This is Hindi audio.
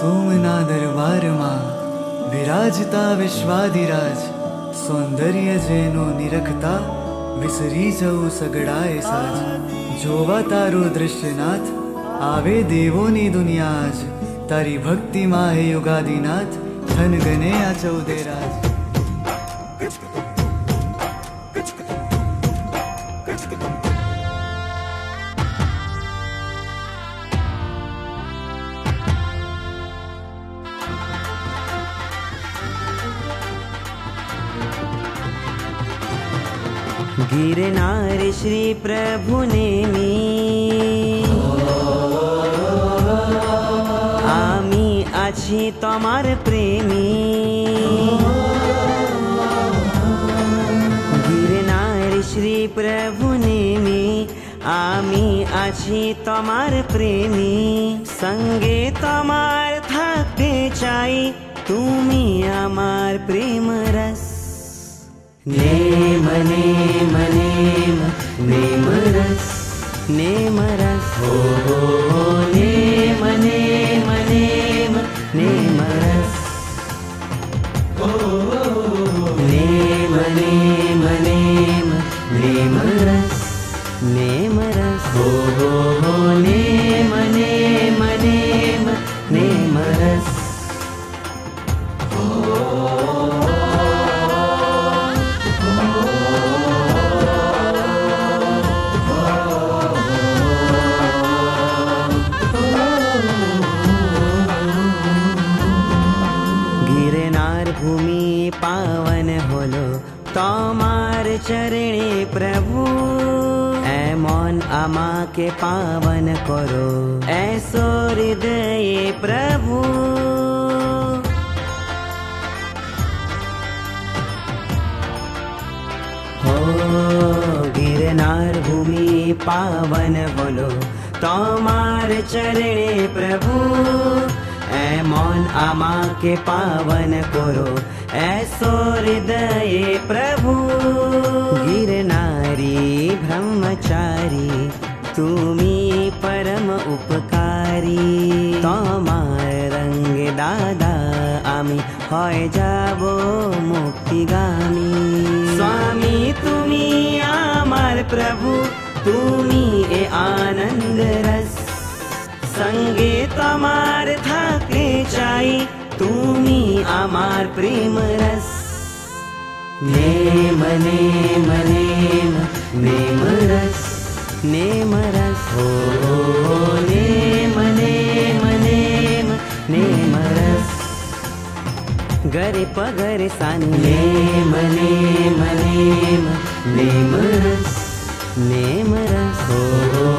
સોમના દરબારમાં વિરાજતા વિશ્વાધિરાજ, સૌંદર્ય જેનું નિરખતા વિસરી જવું સગડાએ સાજ. જોવા તારું દૃશ્યનાથ આવે દેવોની દુનિયા આજ. તારી ભક્તિમાં હે યુગાદિનાથ, ધન ગને આ ચૌદે રાજ. गिरनार श्री प्रभु नेमी आमी आछि तमार प्रेमी. गिरनार श्री प्रभु नेमी आमी आछि तमार प्रेमी. संगे तमार थाकते चाई तुमी आमार प्रेम रस. नेम नेम नेम नेम रस नेम रस हो नेम नेम नेम नेम रस हो नेम नेम नेम नेम रस नेम रस हो नेम नेम नेम नेम रस. भूमि पावन होलो तमार चरणे प्रभु. एमन आमा के पावन करो ऐसो हृदय प्रभु. हो गिरनार भूमि पावन होलो तमार चरणे प्रभु. एमन आमा के पावन करो ऐसो हृदय प्रभु. गिरनारी ब्रह्मचारी तुमी परम उपकारी. तमार रंग दादा आमी हय जाबो मुक्तिगामी. स्वामी तुमी आमार प्रभु तुमी ए आनंद रस. संगे तमार थाकले चाई तुमी आमार प्रेम रस. नेम नेम नेम नेम रस नेम रस हो नेम नेम नेम नेम रस. गरे पगरे सानी नेम नेम नेम नेम रस नेम रस हो